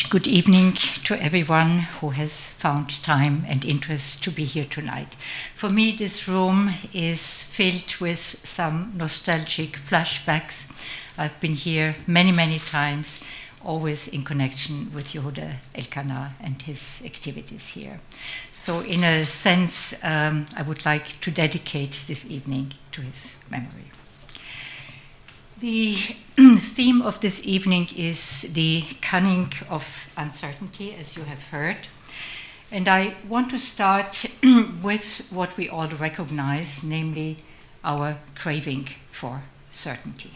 much. Good evening to everyone who has found time and interest to be here tonight. For me, this room is filled with some nostalgic flashbacks. I've been here many, many times, always in connection with Yehuda Elkanah and his activities here. So in a sense, I would like to dedicate this evening to his memory. The theme of this evening is the cunning of uncertainty, as you have heard. And I want to start with what we all recognize, namely our craving for certainty.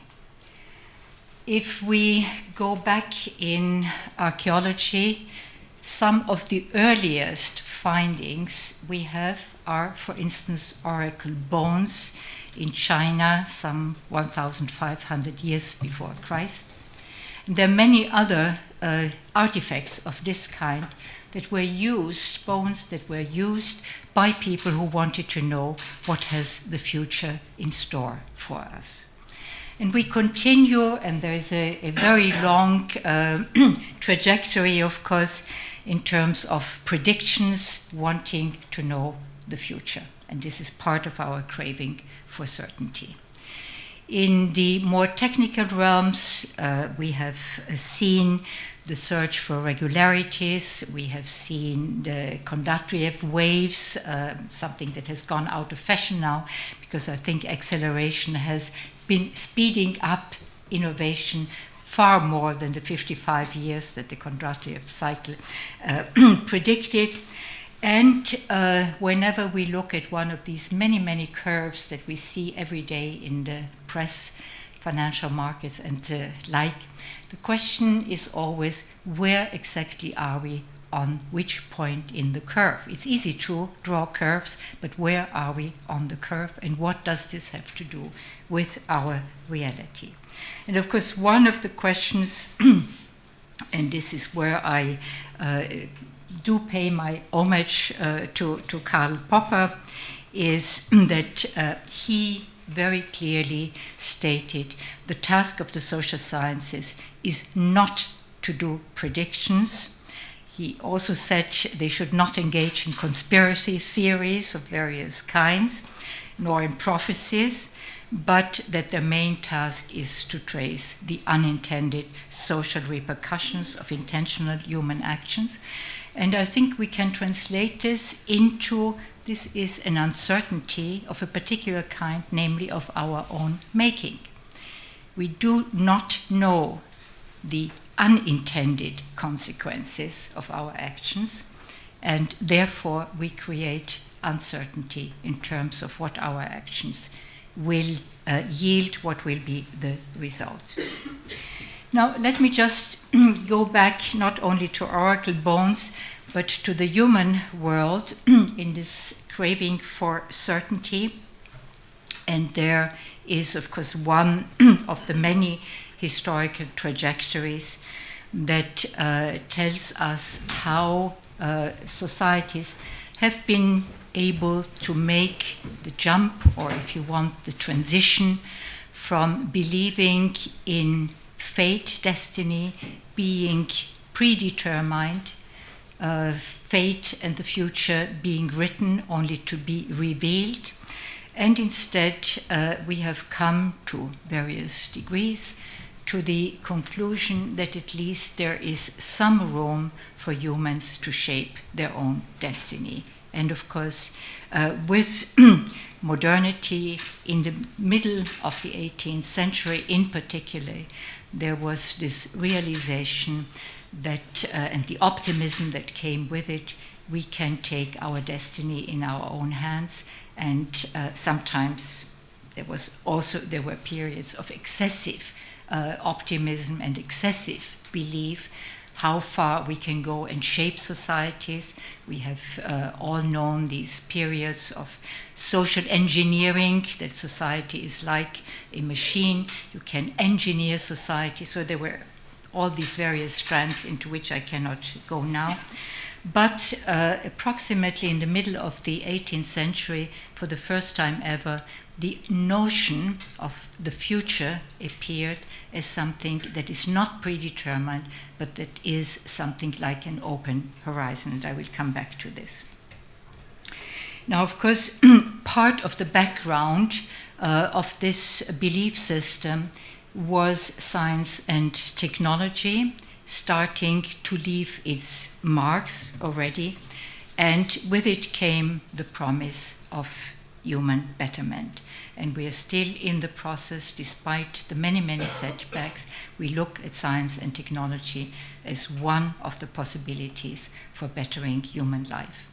If we go back in archaeology, some of the earliest findings we have are, for instance, oracle bones in China, some 1,500 years before Christ. And there are many other artifacts of this kind that were used, bones that were used by people who wanted to know what has the future in store for us. And we continue, and there is a very long trajectory, of course, in terms of predictions, wanting to know the future. And this is part of our craving for certainty. In the more technical realms, we have seen the search for regularities. We have seen the Kondratiev waves, something that has gone out of fashion now, because I think acceleration has been speeding up innovation far more than the 55 years that the Kondratiev cycle predicted. And whenever we look at one of these many, many curves that we see every day in the press, financial markets, and the the question is always, where exactly are we on which point in the curve? It's easy to draw curves, but where are we on the curve, and what does this have to do with our reality? And of course, one of the questions, and this is where I do pay my homage to Karl Popper, is that he very clearly stated the task of the social sciences is not to do predictions. He also said they should not engage in conspiracy theories of various kinds, nor in prophecies, but that their main task is to trace the unintended social repercussions of intentional human actions. And I think we can translate this into this is an uncertainty of a particular kind, namely of our own making. We do not know the unintended consequences of our actions, and therefore we create uncertainty in terms of what our actions will yield, what will be the result. Now, let me just go back not only to oracle bones, but to the human world in this craving for certainty. And there is, of course, one of the many historical trajectories that tells us how societies have been able to make the jump, or if you want, the transition from believing in fate, destiny, being predetermined, fate and the future being written only to be revealed. And instead, we have come to various degrees to the conclusion that at least there is some room for humans to shape their own destiny. And of course, with modernity in the middle of the 18th century in particular, there was this realization that, and the optimism that came with it, we can take our destiny in our own hands. And sometimes there were periods of excessive optimism and excessive belief, how far we can go and shape societies. We have all known these periods of social engineering, that society is like a machine. You can engineer society. So there were all these various strands into which I cannot go now. But approximately in the middle of the 18th century, for the first time ever, the notion of the future appeared as something that is not predetermined, but that is something like an open horizon. And I will come back to this. Now, of course, part of the background of this belief system was science and technology starting to leave its marks already, and with it came the promise of human betterment. And we are still in the process, despite the many, many setbacks. We look at science and technology as one of the possibilities for bettering human life.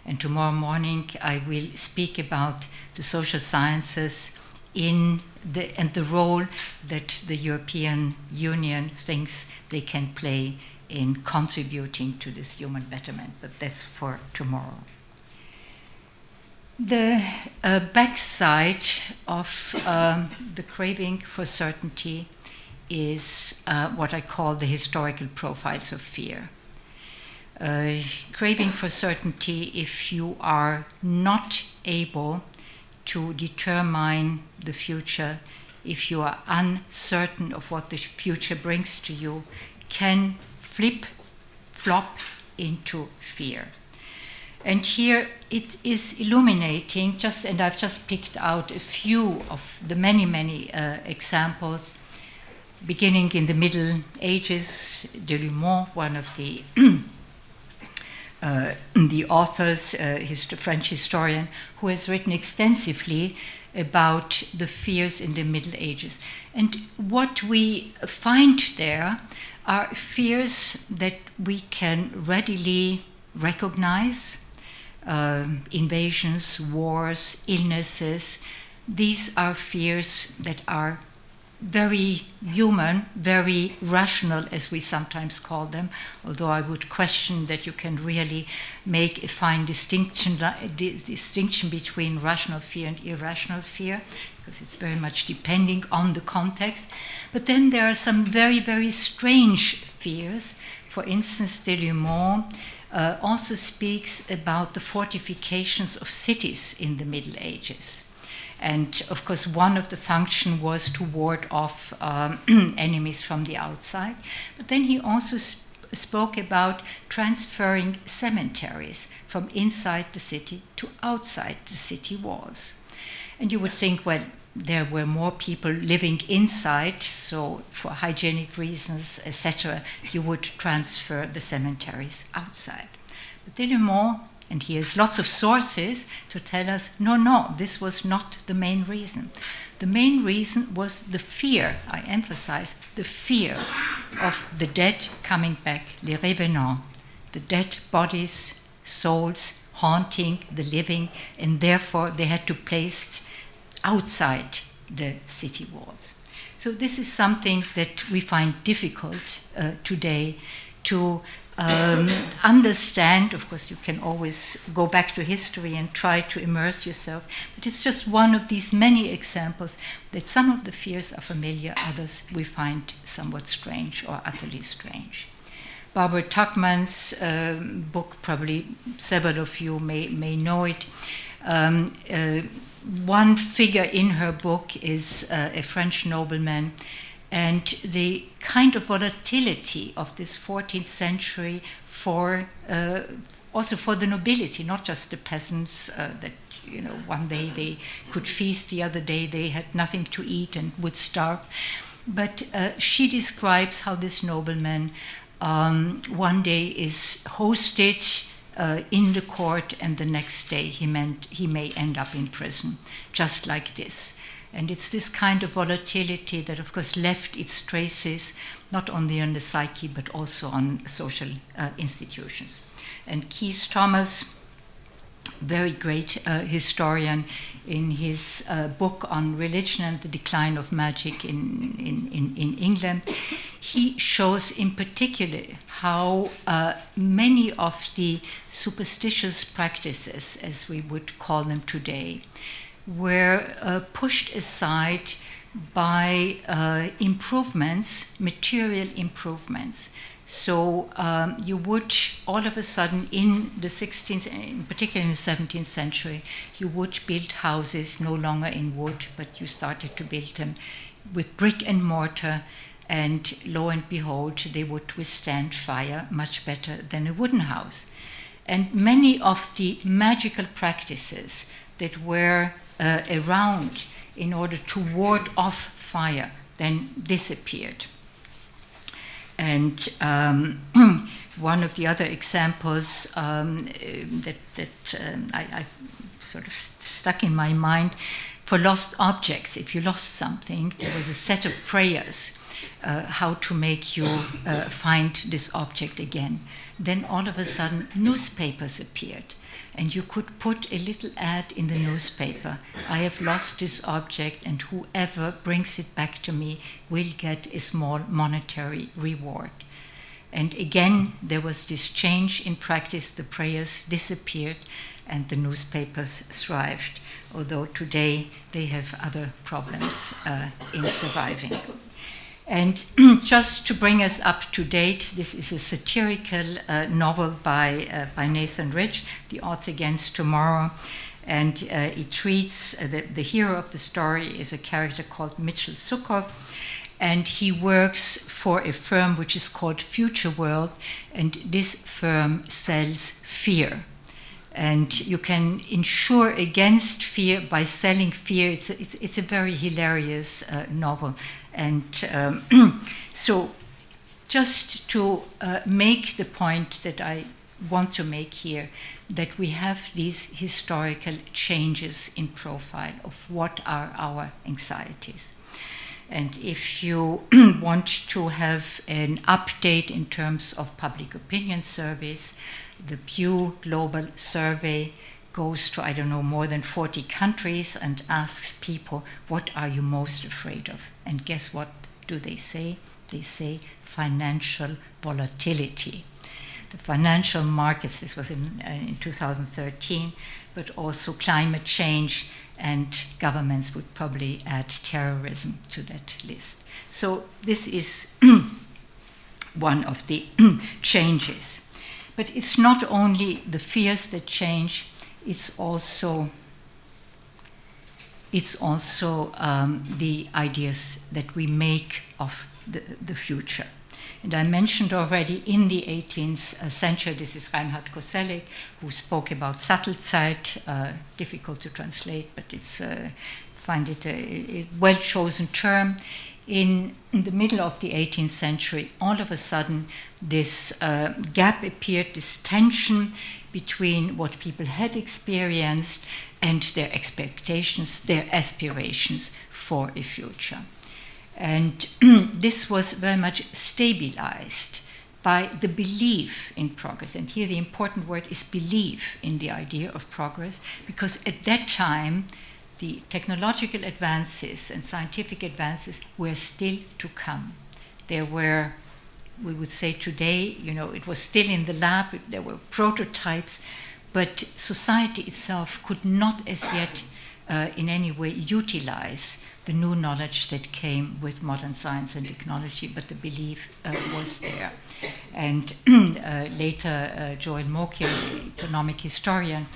And tomorrow morning I will speak about the social sciences and the role that the European Union thinks they can play in contributing to this human betterment, but that's for tomorrow. The backside of the craving for certainty is what I call the historical profiles of fear. Craving for certainty, if you are not able to determine the future, if you are uncertain of what the future brings to you, can flip-flop into fear. And here it is illuminating, and I've just picked out a few of the many, many examples, beginning in the Middle Ages. Delumeau, one of the authors, French historian, who has written extensively about the fears in the Middle Ages. And what we find there are fears that we can readily recognize. Invasions, wars, illnesses. These are fears that are very human, very rational, as we sometimes call them, although I would question that you can really make a fine distinction between rational fear and irrational fear, because it's very much depending on the context. But then there are some very, very strange fears. For instance, Delumeau also speaks about the fortifications of cities in the Middle Ages. And of course, one of the functions was to ward off enemies from the outside. But then he also spoke about transferring cemeteries from inside the city to outside the city walls. And you would think, well, there were more people living inside, so for hygienic reasons, etc., you would transfer the cemeteries outside. But Delumeau, and he has lots of sources to tell us, no, this was not the main reason. The main reason was the fear, I emphasize, the fear of the dead coming back, les revenants, the dead bodies, souls haunting the living, and therefore they had to place outside the city walls. So this is something that we find difficult today to understand. Of course, you can always go back to history and try to immerse yourself, but it's just one of these many examples that some of the fears are familiar, others we find somewhat strange or utterly strange. Barbara Tuchman's book, probably several of you may know it. One figure in her book is a French nobleman, and the kind of volatility of this 14th century also for the nobility, not just the peasants that, one day they could feast, the other day they had nothing to eat and would starve. But she describes how this nobleman one day is hosted in the court, and the next day he may end up in prison, just like this. And it's this kind of volatility that, of course, left its traces not only on the psyche, but also on social institutions. And Keith Thomas, very great historian, in his book on religion and the decline of magic in England, he shows in particular how many of the superstitious practices, as we would call them today, were pushed aside by improvements, material improvements. So you would, all of a sudden, in the 16th, in particular in the 17th century, you would build houses no longer in wood, but you started to build them with brick and mortar, and lo and behold, they would withstand fire much better than a wooden house. And many of the magical practices that were around in order to ward off fire then disappeared. And one of the other examples that I sort of stuck in my mind, for lost objects, if you lost something, there was a set of prayers how to make you find this object again. Then all of a sudden newspapers appeared, and you could put a little ad in the newspaper: I have lost this object, and whoever brings it back to me will get a small monetary reward. And again, there was this change in practice. The prayers disappeared, and the newspapers thrived, although today they have other problems in surviving. And just to bring us up to date, this is a satirical novel by Nathan Rich, The Odds Against Tomorrow. And it treats, the hero of the story is a character called Mitchell Sukov. And he works for a firm which is called Future World. And this firm sells fear. And you can insure against fear by selling fear. It's a very hilarious novel. And so just to make the point that I want to make here, that we have these historical changes in profile of what are our anxieties. And if you want to have an update in terms of public opinion surveys, the Pew Global Survey goes to, I don't know, more than 40 countries and asks people, what are you most afraid of? And guess what do they say? They say financial volatility. The financial markets, this was in 2013, but also climate change, and governments would probably add terrorism to that list. So this is one of the changes. But it's not only the fears that change, it's also the ideas that we make of the future. And I mentioned already in the 18th century, this is Reinhard Koselleck, who spoke about Sattelzeit, difficult to translate, but it's find it a well-chosen term. In the middle of the 18th century, all of a sudden, this gap appeared, this tension between what people had experienced and their expectations, their aspirations for a future. And this was very much stabilized by the belief in progress. And here the important word is belief in the idea of progress, because at that time, the technological advances and scientific advances were still to come. There were, we would say today, it was still in the lab, there were prototypes, but society itself could not as yet in any way utilize the new knowledge that came with modern science and technology, but the belief was there. And later, Joel Mokyr, the economic historian,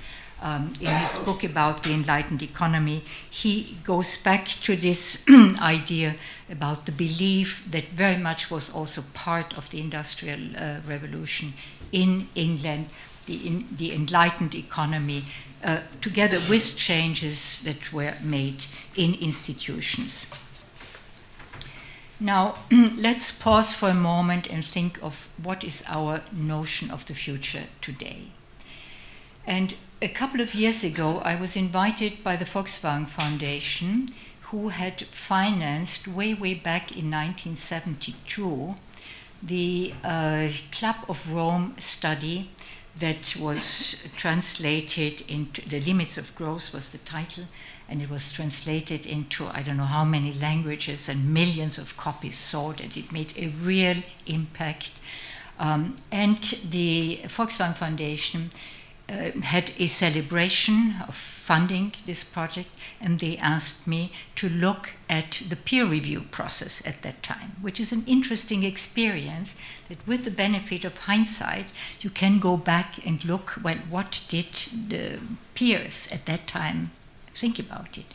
in his book about the enlightened economy, he goes back to this idea about the belief that very much was also part of the Industrial Revolution in England, the enlightened economy, together with changes that were made in institutions. Now, let's pause for a moment and think of what is our notion of the future today. And a couple of years ago, I was invited by the Volkswagen Foundation, who had financed way back in 1972 the Club of Rome study that was translated into, The Limits of Growth was the title, and it was translated into I don't know how many languages, and millions of copies sold, and it made a real impact. And the Volkswagen Foundation had a celebration of funding this project, and they asked me to look at the peer review process at that time, which is an interesting experience that with the benefit of hindsight, you can go back and look, well, what did the peers at that time think about it?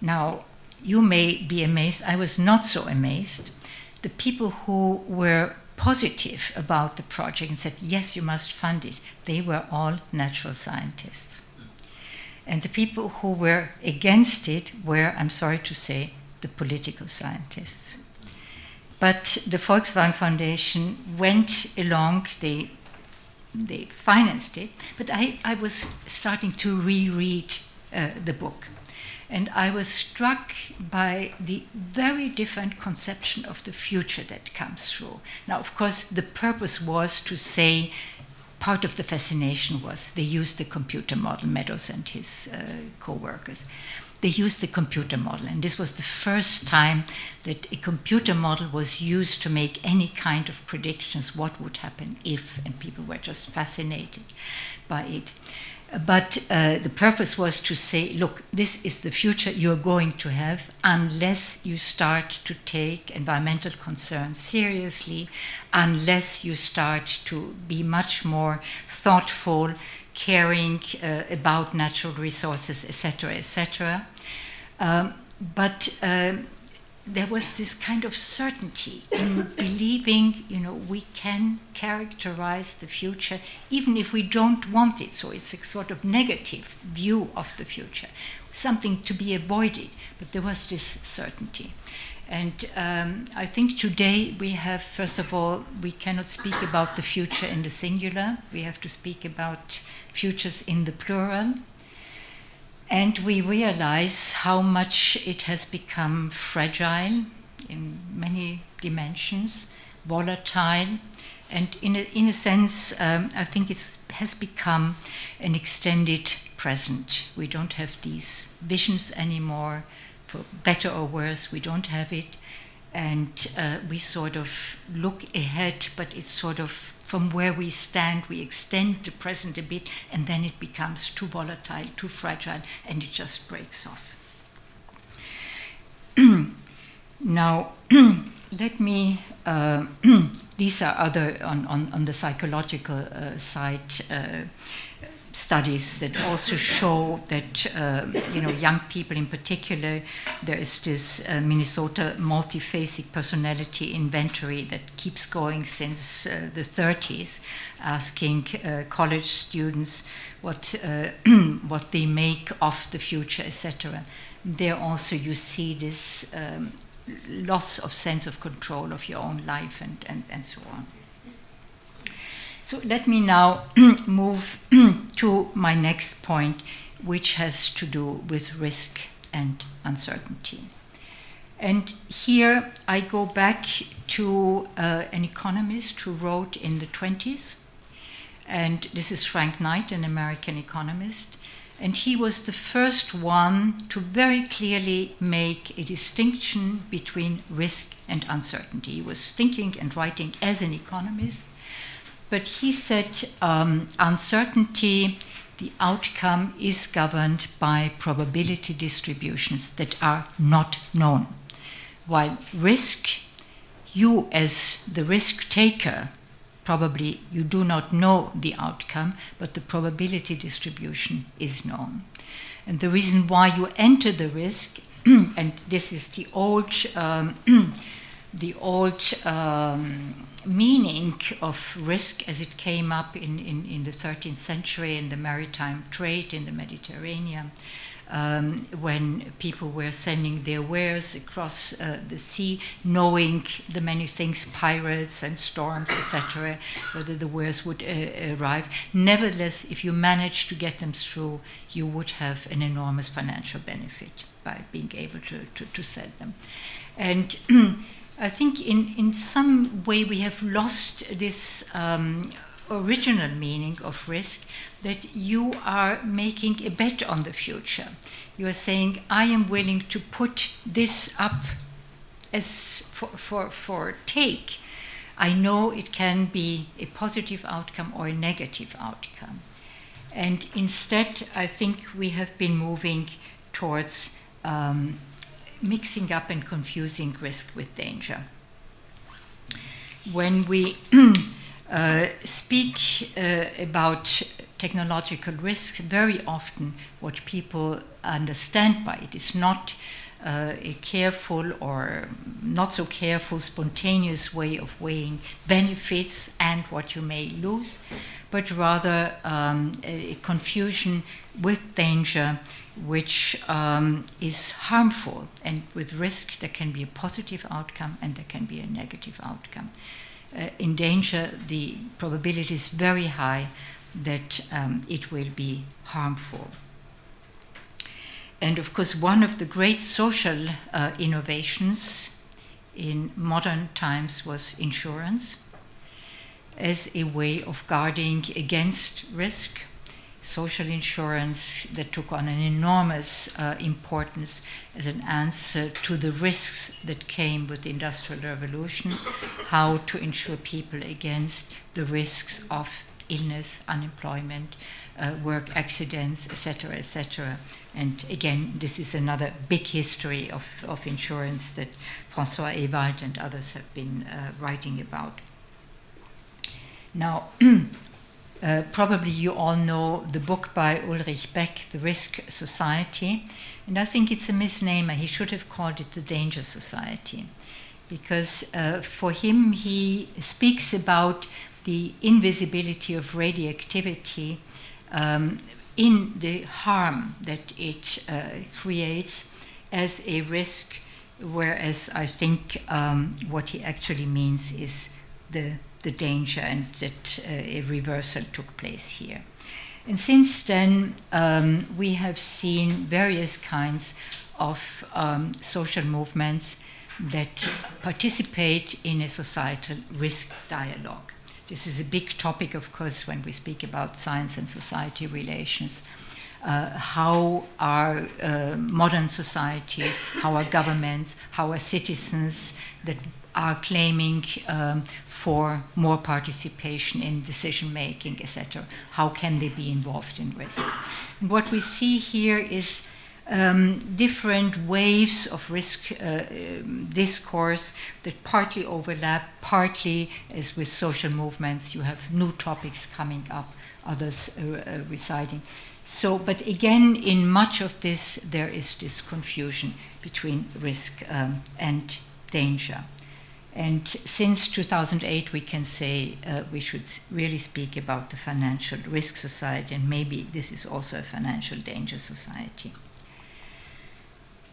Now, you may be amazed, I was not so amazed. The people who were positive about the project and said, yes, you must fund it, they were all natural scientists. And the people who were against it were, I'm sorry to say, the political scientists. But the Volkswagen Foundation went along, they financed it, but I was starting to reread the book. And I was struck by the very different conception of the future that comes through. Now, of course, the purpose was to say, part of the fascination was they used the computer model, Meadows and his co-workers. They used the computer model, and this was the first time that a computer model was used to make any kind of predictions, what would happen if, and people were just fascinated by it. But the purpose was to say, look, this is the future you're going to have unless you start to take environmental concerns seriously, unless you start to be much more thoughtful, caring about natural resources, etc., etc. But there was this kind of certainty in believing, we can characterize the future even if we don't want it. So it's a sort of negative view of the future, something to be avoided. But there was this certainty. And I think today we have, first of all, we cannot speak about the future in the singular. We have to speak about futures in the plural. And we realize how much it has become fragile in many dimensions, volatile, and in a sense, I think it has become an extended present. We don't have these visions anymore, for better or worse, we don't have it. And we sort of look ahead, but it's sort of from where we stand, we extend the present a bit, and then it becomes too volatile, too fragile, and it just breaks off. Now, let me, these are other, on the psychological side, studies that also show that young people in particular, there is this Minnesota multiphasic personality inventory that keeps going since the 30s, asking college students what they make of the future, etc. There also you see this loss of sense of control of your own life and so on. So let me now move to my next point, which has to do with risk and uncertainty. And here I go back to an economist who wrote in the 20s, and this is Frank Knight, an American economist, and he was the first one to very clearly make a distinction between risk and uncertainty. He was thinking and writing as an economist. But he said uncertainty, the outcome is governed by probability distributions that are not known. While risk, you as the risk taker, probably you do not know the outcome, but the probability distribution is known. And the reason why you enter the risk, and this is the old meaning of risk as it came up in the 13th century in the maritime trade in the Mediterranean, when people were sending their wares across the sea, knowing the many things, pirates and storms, etc., whether the wares would arrive. Nevertheless, if you managed to get them through, you would have an enormous financial benefit by being able to sell them. And I think in some way we have lost this original meaning of risk, that you are making a bet on the future. You are saying, I am willing to put this up as for take. I know it can be a positive outcome or a negative outcome. And instead, I think we have been moving towards mixing up and confusing risk with danger. When we speak about technological risk, very often what people understand by it is not a careful or not so careful, spontaneous way of weighing benefits and what you may lose, but rather a confusion with danger, which is harmful. And with risk, there can be a positive outcome and there can be a negative outcome. In danger, the probability is very high that it will be harmful. And of course, one of the great social innovations in modern times was insurance as a way of guarding against risk. Social insurance that took on an enormous importance as an answer to the risks that came with the Industrial Revolution, how to insure people against the risks of illness, unemployment, work accidents, etc., etc. And again, this is another big history of insurance that François Ewald and others have been writing about. Now, probably you all know the book by Ulrich Beck, The Risk Society, and I think it's a misnomer. He should have called it the Danger Society, because for him, he speaks about the invisibility of radioactivity in the harm that it creates as a risk, whereas I think what he actually means is the danger, and that a reversal took place here. And since then, we have seen various kinds of social movements that participate in a societal risk dialogue. This is a big topic, of course, when we speak about science and society relations. How are modern societies, how are governments, how are citizens that are claiming for more participation in decision-making, etc. How can they be involved in risk? And what we see here is different waves of risk discourse that partly overlap, partly, as with social movements, you have new topics coming up, others residing. So, but again, in much of this, there is this confusion between risk and danger. And since 2008, we can say we should really speak about the financial risk society, and maybe this is also a financial danger society.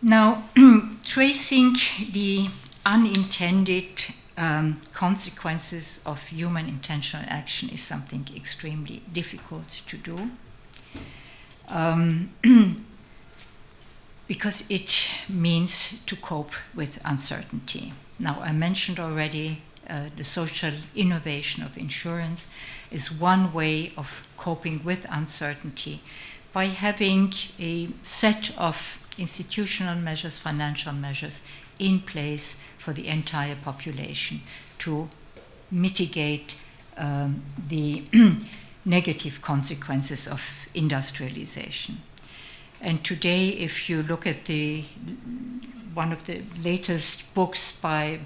Now, tracing the unintended consequences of human intentional action is something extremely difficult to do. Because it means to cope with uncertainty. Now, I mentioned already the social innovation of insurance is one way of coping with uncertainty by having a set of institutional measures, financial measures in place for the entire population to mitigate the negative consequences of industrialization. And today, if you look at one of the latest books by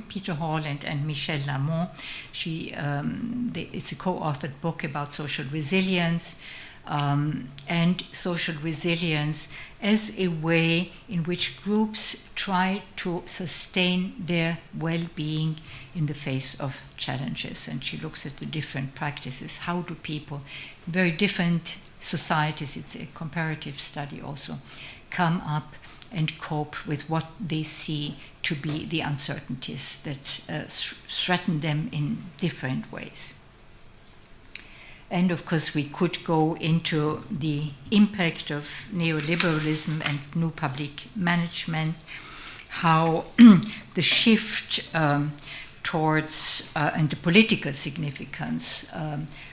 Peter Hall and Michelle Lamont, it's a co-authored book about social resilience, and social resilience as a way in which groups try to sustain their well-being in the face of challenges. And she looks at the different practices. How do people, very different societies, it's a comparative study also, come up and cope with what they see to be the uncertainties that threaten them in different ways. And of course, we could go into the impact of neoliberalism and new public management, how the shift towards, and the political significance,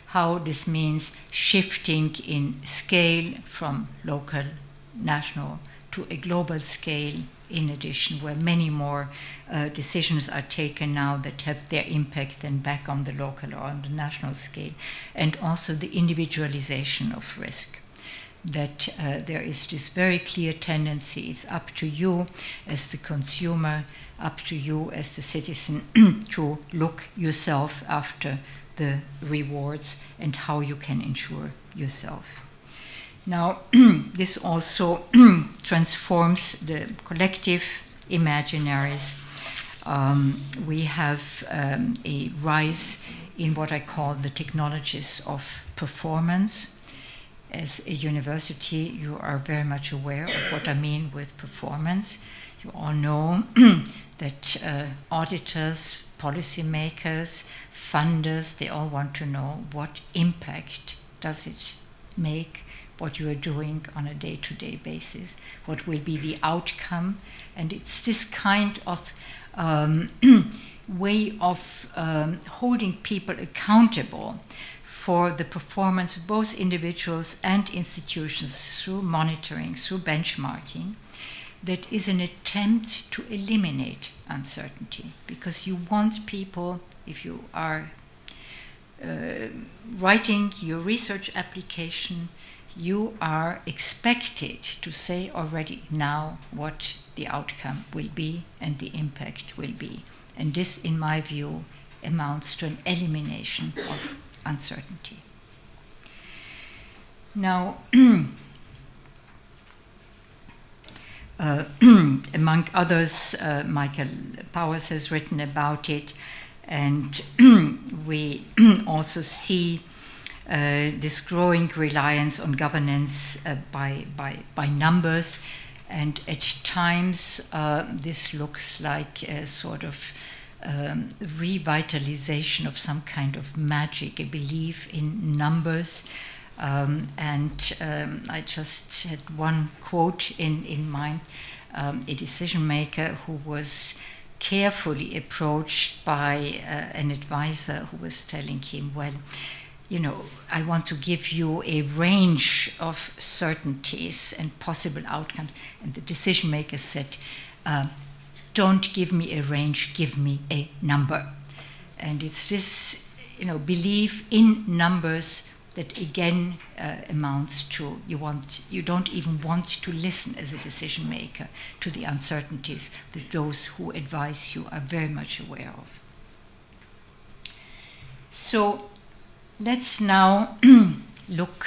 how this means shifting in scale from local, national, to a global scale in addition, where many more decisions are taken now that have their impact then back on the local or on the national scale, and also the individualization of risk. That there is this very clear tendency, it's up to you as the consumer, up to you as the citizen to look yourself after the rewards and how you can ensure yourself. Now, this also transforms the collective imaginaries. We have a rise in what I call the technologies of performance. As a university, you are very much aware of what I mean with performance. You all know that auditors, policymakers, funders, they all want to know what impact does it make, what you are doing on a day-to-day basis, what will be the outcome. And it's this kind of way of holding people accountable for the performance of both individuals and institutions through monitoring, through benchmarking, that is an attempt to eliminate uncertainty. Because you want people, if you are writing your research application, you are expected to say already now what the outcome will be and the impact will be. And this, in my view, amounts to an elimination of uncertainty. Now, among others, Michael Powers has written about it, and we also see this growing reliance on governance by numbers, and at times this looks like a sort of revitalization of some kind of magic, a belief in numbers. I just had one quote in mind, a decision maker who was carefully approached by an advisor who was telling him, well, you know, I want to give you a range of certainties and possible outcomes. And the decision maker said, don't give me a range, give me a number. And it's this, you know, belief in numbers that again amounts to you don't even want to listen as a decision maker to the uncertainties that those who advise you are very much aware of. So let's now look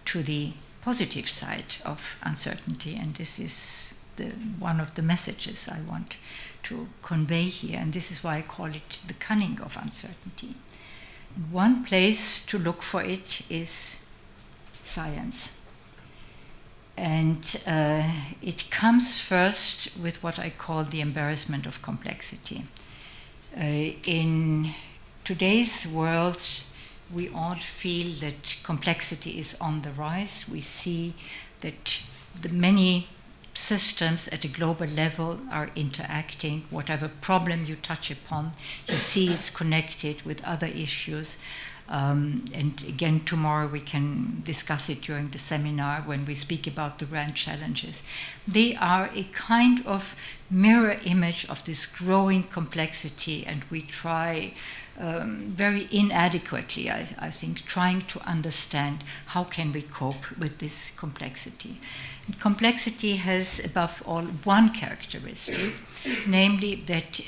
to the positive side of uncertainty, and this is one of the messages I want to convey here, and this is why I call it the cunning of uncertainty. One place to look for it is science. And it comes first with what I call the embarrassment of complexity. In today's world, we all feel that complexity is on the rise. We see that the many systems at a global level are interacting. Whatever problem you touch upon, you see it's connected with other issues. And again, tomorrow we can discuss it during the seminar when we speak about the grand challenges. They are a kind of mirror image of this growing complexity, and we try very inadequately, I think, trying to understand how can we cope with this complexity. And complexity has, above all, one characteristic, namely that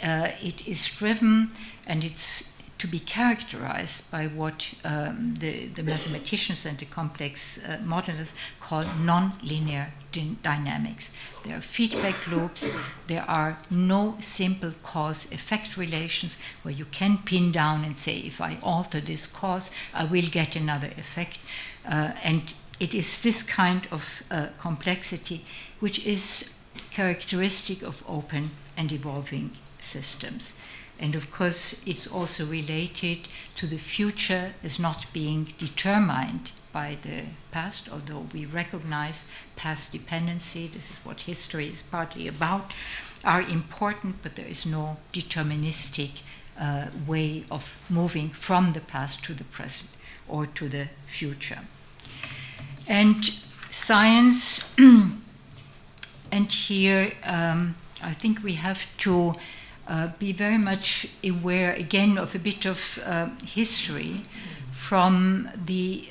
it is driven and it's to be characterized by what the mathematicians and the complex modelers call non-linear dynamics. There are feedback loops. There are no simple cause-effect relations where you can pin down and say, if I alter this cause, I will get another effect. And it is this kind of complexity which is characteristic of open and evolving systems. And of course, it's also related to the future as not being determined by the past, although we recognize past dependency, this is what history is partly about, are important, but there is no deterministic way of moving from the past to the present or to the future. And science And here, I think we have to be very much aware, again, of a bit of history from the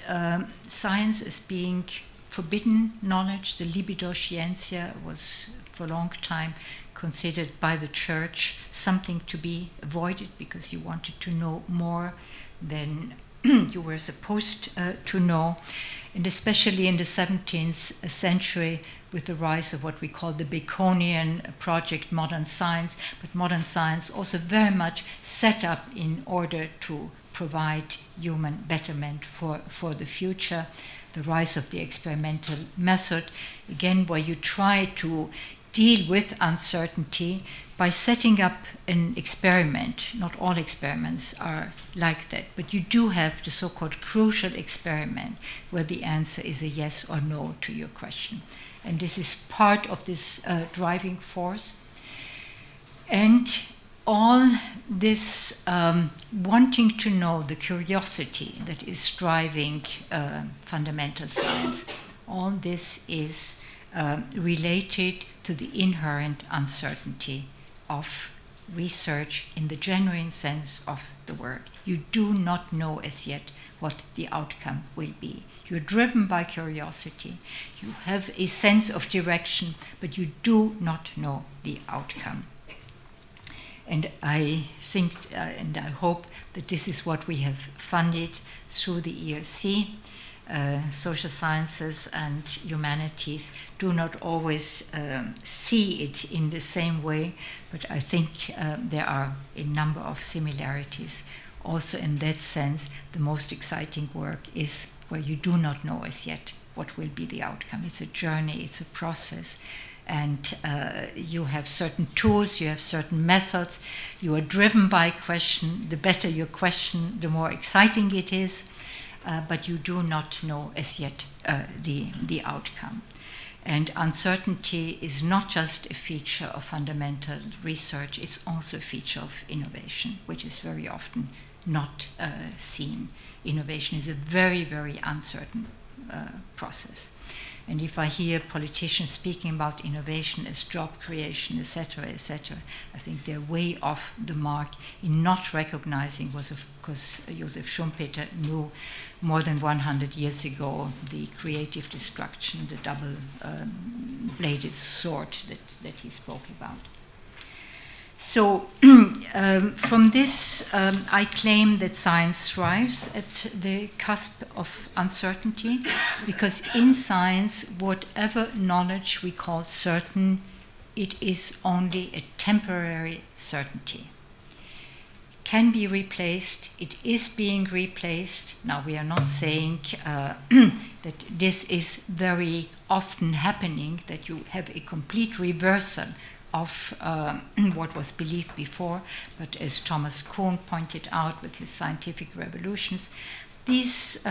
science as being forbidden knowledge. The libido scientia was for a long time considered by the church something to be avoided because you wanted to know more than you were supposed to know. And especially in the 17th century, with the rise of what we call the Baconian project, modern science, but modern science also very much set up in order to provide human betterment for the future. The rise of the experimental method, again, where you try to deal with uncertainty by setting up an experiment. Not all experiments are like that, but you do have the so-called crucial experiment where the answer is a yes or no to your question. And this is part of this driving force. And all this wanting to know, the curiosity that is driving fundamental science, all this is related to the inherent uncertainty of research in the genuine sense of the word. You do not know as yet what the outcome will be. You're driven by curiosity. You have a sense of direction, but you do not know the outcome. And I think and I hope that this is what we have funded through the ERC. Social sciences and humanities do not always see it in the same way, but I think there are a number of similarities. Also in that sense, the most exciting work is where you do not know as yet what will be the outcome. It's a journey, it's a process, and you have certain tools, you have certain methods, you are driven by question. The better your question, the more exciting it is. But you do not know as yet the outcome. And uncertainty is not just a feature of fundamental research, it's also a feature of innovation, which is very often not seen. Innovation is a very, very uncertain process. And if I hear politicians speaking about innovation as job creation, etc., I think they're way off the mark in not recognizing was, of course, Joseph Schumpeter knew more than 100 years ago the creative destruction, the double-bladed sword that he spoke about. So from this, I claim that science thrives at the cusp of uncertainty, because in science, whatever knowledge we call certain, it is only a temporary certainty. Can be replaced, it is being replaced. Now, we are not saying that this is very often happening, that you have a complete reversal of what was believed before, but as Thomas Kuhn pointed out with his scientific revolutions, these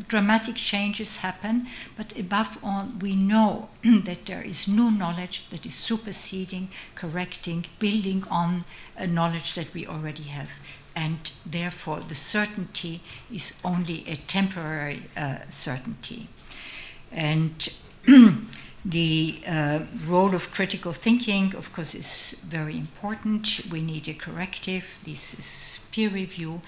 dramatic changes happen, but above all, we know that there is new knowledge that is superseding, correcting, building on a knowledge that we already have. And therefore, the certainty is only a temporary certainty. And the role of critical thinking, of course, is very important. We need a corrective. This is peer review,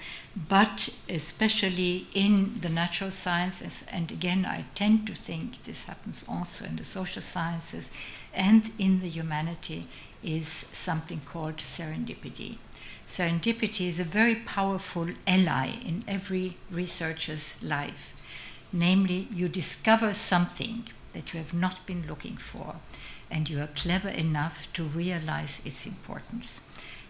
but especially in the natural sciences, and again, I tend to think this happens also in the social sciences and in the humanity, is something called serendipity. Serendipity is a very powerful ally in every researcher's life. Namely, you discover something that you have not been looking for, and you are clever enough to realize its importance.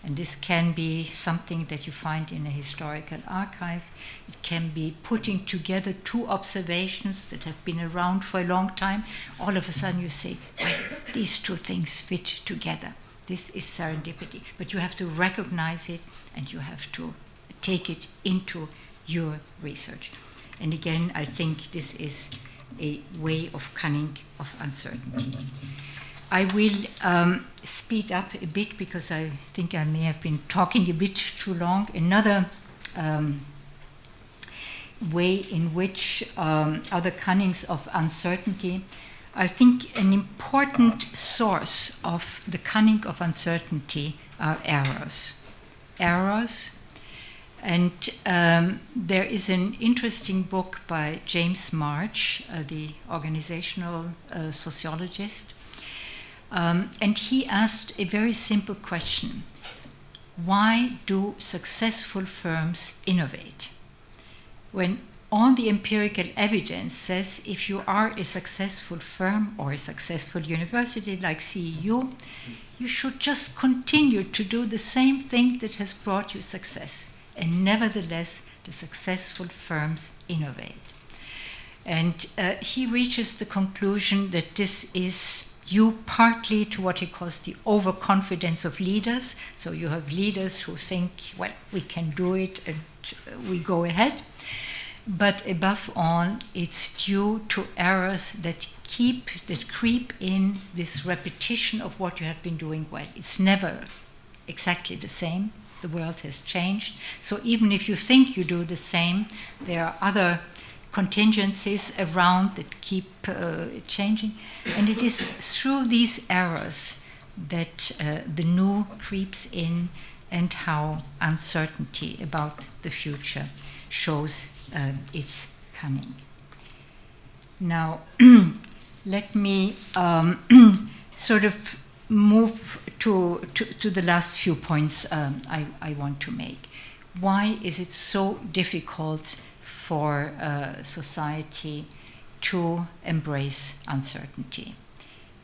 And this can be something that you find in a historical archive. It can be putting together two observations that have been around for a long time. All of a sudden you say, well, these two things fit together. This is serendipity. But you have to recognize it, and you have to take it into your research. And again, I think this is a way of cunning of uncertainty. I will speed up a bit because I think I may have been talking a bit too long. Another way in which other cunnings of uncertainty I think an important source of the cunning of uncertainty are errors. Errors. And there is an interesting book by James March, the organizational sociologist, and he asked a very simple question. Why do successful firms innovate? When all the empirical evidence says if you are a successful firm or a successful university like CEU, you should just continue to do the same thing that has brought you success. And nevertheless, the successful firms innovate. And he reaches the conclusion that this is due partly to what he calls the overconfidence of leaders. So you have leaders who think, well, we can do it and we go ahead. But above all, it's due to errors that creep in this repetition of what you have been doing well. It's never exactly the same. The world has changed. So even if you think you do the same, there are other contingencies around that keep changing. And it is through these errors that the new creeps in and how uncertainty about the future shows its cunning. Now, let me sort of move to the last few points I want to make. Why is it so difficult for society to embrace uncertainty?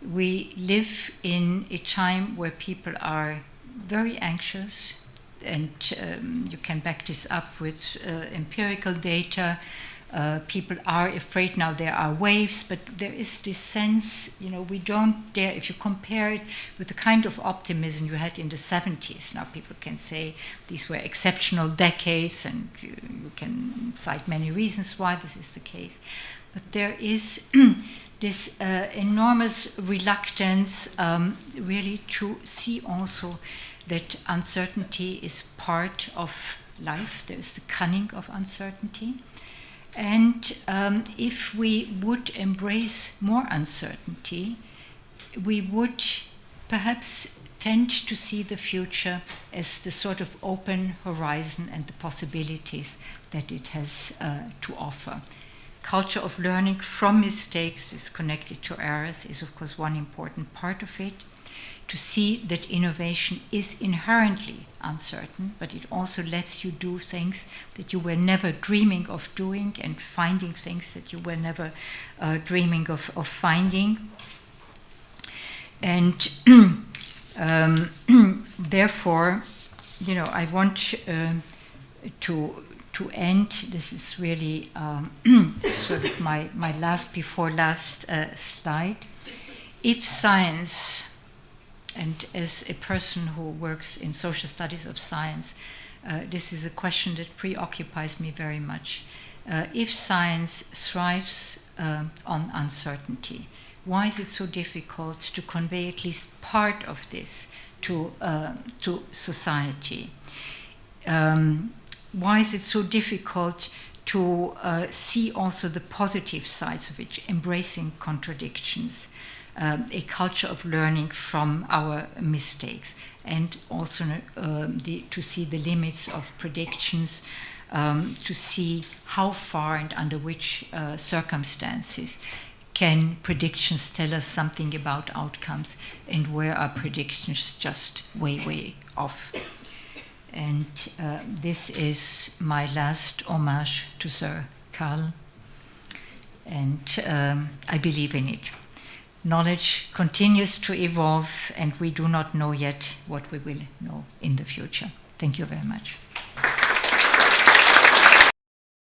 We live in a time where people are very anxious, and you can back this up with empirical data. People are afraid now. There are waves, but there is this sense, we don't dare, if you compare it with the kind of optimism you had in the 70s, now people can say these were exceptional decades, and you can cite many reasons why this is the case. But there is this enormous reluctance really to see also that uncertainty is part of life. There is the cunning of uncertainty. And if we would embrace more uncertainty, we would perhaps tend to see the future as the sort of open horizon and the possibilities that it has to offer. Culture of learning from mistakes is connected to errors, is of course one important part of it. To see that innovation is inherently uncertain, but it also lets you do things that you were never dreaming of doing and finding things that you were never dreaming of finding. And therefore, I want to end. This is really sort of my last slide. If science, and as a person who works in social studies of science, this is a question that preoccupies me very much. If science thrives on uncertainty, why is it so difficult to convey at least part of this to society? Why is it so difficult to see also the positive sides of it, embracing contradictions? A culture of learning from our mistakes, and also to see the limits of predictions, to see how far and under which circumstances can predictions tell us something about outcomes, and where are predictions just way off. And this is my last homage to Sir Karl, and I believe in it. Knowledge continues to evolve, and we do not know yet what we will know in the future. Thank you very much.